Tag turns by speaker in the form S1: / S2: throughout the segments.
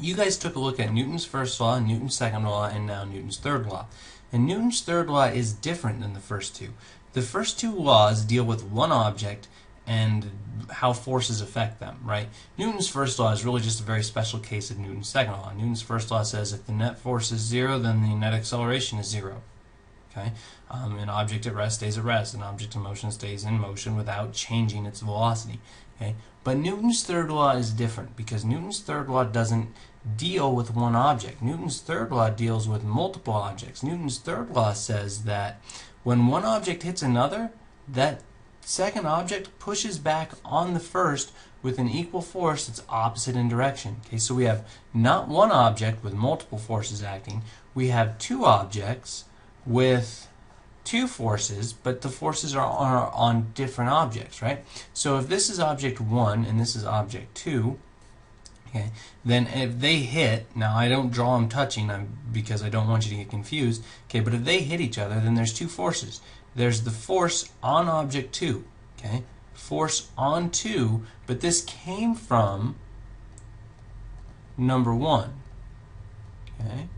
S1: You guys took a look at Newton's first law, Newton's second law, and now Newton's third law. And Newton's third law is different than the first two. The first two laws deal with one object and how forces affect them, right? Newton's first law is really just a very special case of Newton's second law. Newton's first law says if the net force is zero, then the net acceleration is zero. Okay? An object at rest stays at rest. An object in motion stays in motion without changing its velocity. Okay? But Newton's third law is different because Newton's third law doesn't deal with one object. Newton's third law deals with multiple objects. Newton's third law says that when one object hits another, that second object pushes back on the first with an equal force that's opposite in direction. Okay, so we have not one object with multiple forces acting. We have two objects with two forces, but the forces are on different objects, right? So if this is object 1 and this is object 2, okay, then if they hit, now I don't draw them touching because I don't want you to get confused, okay, but if they hit each other, then there's two forces. There's the force on object 2, okay, force on 2, but this came from number 1, okay,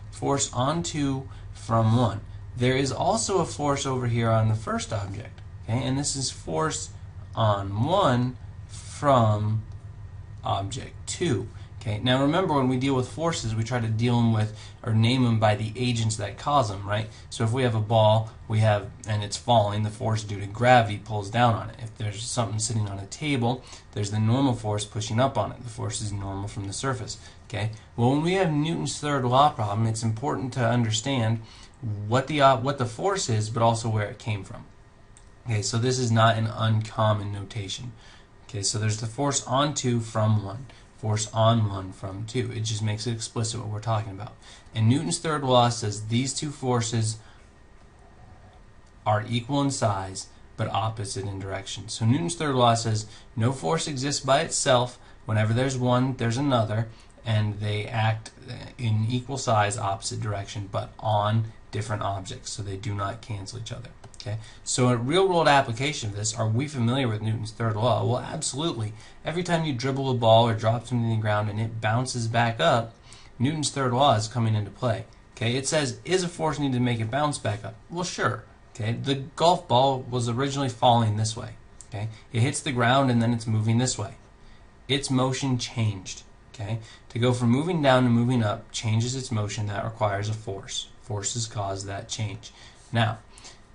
S1: force on 2 from 1. There is also a force over here on the first object, okay, and this is force on 1 from object 2. Okay, now remember when we deal with forces, we try to deal them with or name them by the agents that cause them, right? So if we have a ball, and it's falling, the force due to gravity pulls down on it. If there's something sitting on a table, there's the normal force pushing up on it. The force is normal from the surface. Okay. Well, when we have Newton's third law problem, it's important to understand what the force is, but also where it came from. Okay, so this is not an uncommon notation. Okay, so there's the force on 2 from 1, force on 1 from 2. It just makes it explicit what we're talking about. And Newton's third law says these two forces are equal in size, but opposite in direction. So Newton's third law says no force exists by itself. Whenever there's one, there's another, and they act in equal size, opposite direction, but on different objects, so they do not cancel each other. Okay, so a real-world application of this, are we familiar with Newton's third law? Well, absolutely. Every time you dribble a ball or drop something to the ground and it bounces back up, Newton's third law is coming into play. Okay, it says, is a force needed to make it bounce back up? Well, sure. Okay, the golf ball was originally falling this way. Okay, it hits the ground and then it's moving this way. Its motion changed. Okay, to go from moving down to moving up changes its motion. That requires a force. Forces cause that change. Now,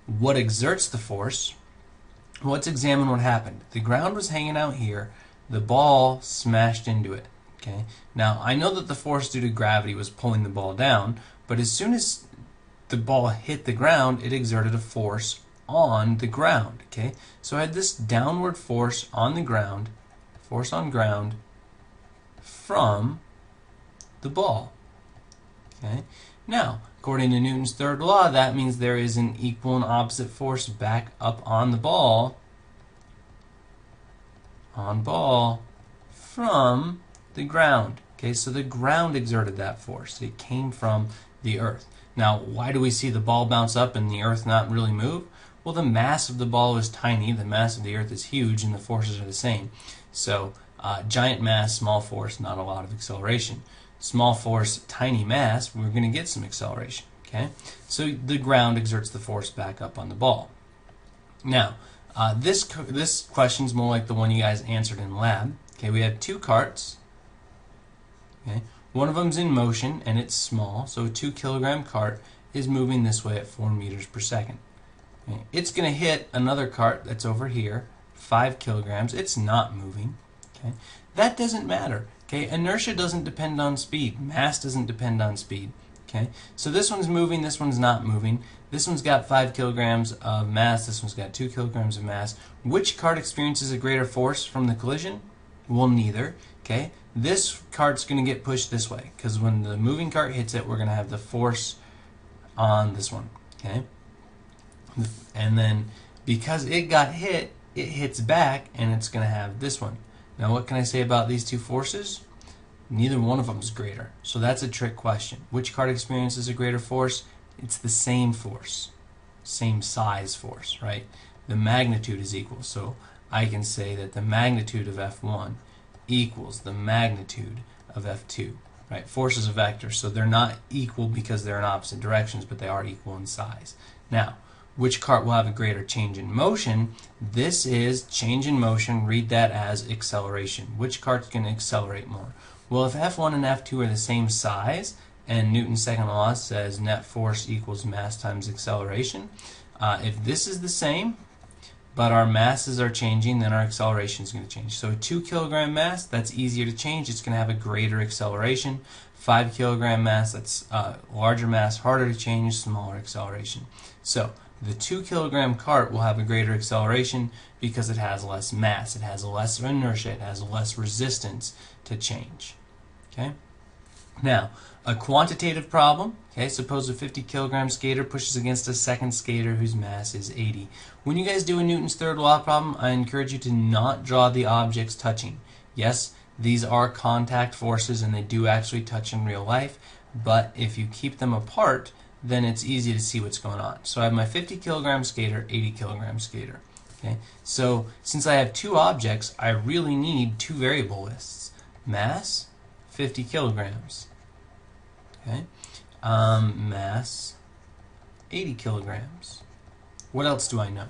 S1: what exerts the force? Well, let's examine what happened. The ground was hanging out here. The ball smashed into it. Okay. Now, I know that the force due to gravity was pulling the ball down, but as soon as the ball hit the ground, it exerted a force on the ground. Okay. So I had this downward force on the ground, force on ground, from the ball. Okay. Now, according to Newton's third law, that means there is an equal and opposite force back up on the ball, from the ground. Okay, so the ground exerted that force. It came from the earth. Now, why do we see the ball bounce up and the earth not really move? Well, the mass of the ball is tiny, the mass of the earth is huge, and the forces are the same. So, giant mass, small force, not a lot of acceleration. Small force, tiny mass, we're going to get some acceleration. Okay, so the ground exerts the force back up on the ball. Now, this question is more like the one you guys answered in lab. Okay, we have two carts. Okay, one of them's in motion and it's small, so a 2 kilogram cart is moving this way at 4 meters per second. Okay, it's going to hit another cart that's over here, 5 kilograms. It's not moving. Okay, that doesn't matter. Okay, inertia doesn't depend on speed. Mass doesn't depend on speed. Okay, so this one's moving, this one's not moving. This one's got 5 kilograms of mass, this one's got 2 kilograms of mass. Which cart experiences a greater force from the collision? Well, neither. Okay, this cart's going to get pushed this way because when the moving cart hits it, we're going to have the force on this one. Okay, and then because it got hit, it hits back and it's going to have this one. Now, what can I say about these two forces? Neither one of them is greater. So that's a trick question. Which cart experiences a greater force? It's the same force, same size force, right? The magnitude is equal. So I can say that the magnitude of F1 equals the magnitude of F2. right? Force is a vector, so they're not equal because they're in opposite directions, but they are equal in size. Now, which cart will have a greater change in motion? This is change in motion. Read that as acceleration. Which cart's going to accelerate more? Well, if F1 and F2 are the same size, and Newton's second law says net force equals mass times acceleration, if this is the same, but our masses are changing, then our acceleration is going to change. So a 2 kilogram mass, that's easier to change. It's going to have a greater acceleration. 5 kilogram mass, that's larger mass, harder to change, smaller acceleration. So the 2 kilogram cart will have a greater acceleration because it has less mass. It has less inertia. It has less resistance to change. Okay? Now, a quantitative problem. Okay, suppose a 50 kilogram skater pushes against a second skater whose mass is 80. When you guys do a Newton's third law problem, I encourage you to not draw the objects touching. Yes, these are contact forces and they do actually touch in real life, but if you keep them apart, then it's easy to see what's going on. So I have my 50 kilogram skater, 80 kilogram skater. Okay, so since I have two objects, I really need two variable lists. Mass, 50 kilograms. Okay, mass, 80 kilograms. What else do I know?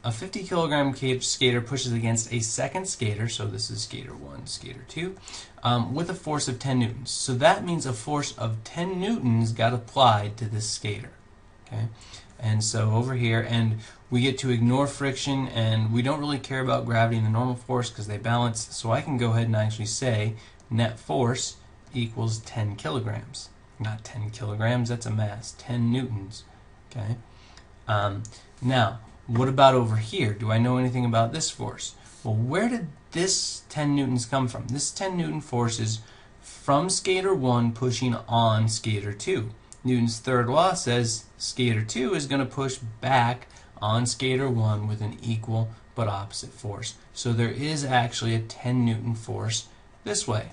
S1: A 50 kilogram skater pushes against a second skater, so this is skater 1, skater 2, with a force of 10 newtons. So that means a force of 10 newtons got applied to this skater. Okay, and so over here, and we get to ignore friction, and we don't really care about gravity and the normal force because they balance. So I can go ahead and actually say net force equals 10 kilograms. Not 10 kilograms, that's a mass, 10 newtons. Okay. Now, what about over here? Do I know anything about this force? Well, where did this 10 newtons come from? This 10 newton force is from skater 1 pushing on skater 2. Newton's third law says skater 2 is going to push back on skater 1 with an equal but opposite force. So there is actually a 10 newton force this way.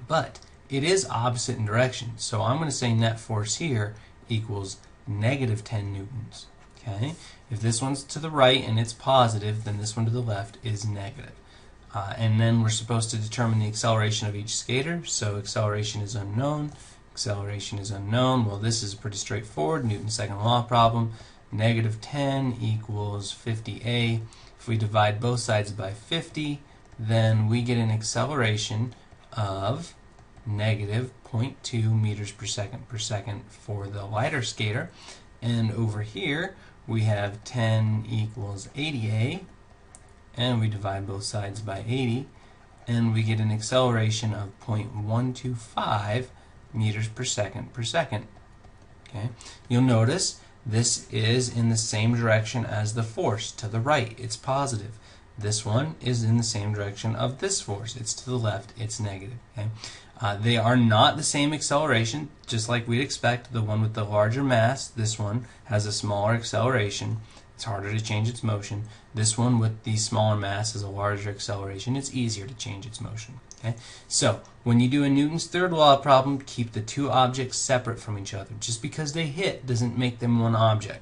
S1: But it is opposite in direction. So I'm going to say net force here equals negative 10 newtons. Okay? If this one's to the right and it's positive, then this one to the left is negative. And then we're supposed to determine the acceleration of each skater. So acceleration is unknown. Acceleration is unknown. Well, this is pretty straightforward. Newton's second law problem. Negative 10 equals 50a. If we divide both sides by 50, then we get an acceleration of negative 0.2 meters per second for the lighter skater. And over here, we have 10 equals 80a, and we divide both sides by 80, and we get an acceleration of 0.125 meters per second. Okay? You'll notice this is in the same direction as the force to the right. It's positive. This one is in the same direction of this force. It's to the left. It's negative. Okay? They are not the same acceleration, just like we'd expect. The one with the larger mass, this one, has a smaller acceleration. It's harder to change its motion. This one with the smaller mass has a larger acceleration. It's easier to change its motion. Okay? So, when you do a Newton's third law problem, keep the two objects separate from each other. Just because they hit doesn't make them one object.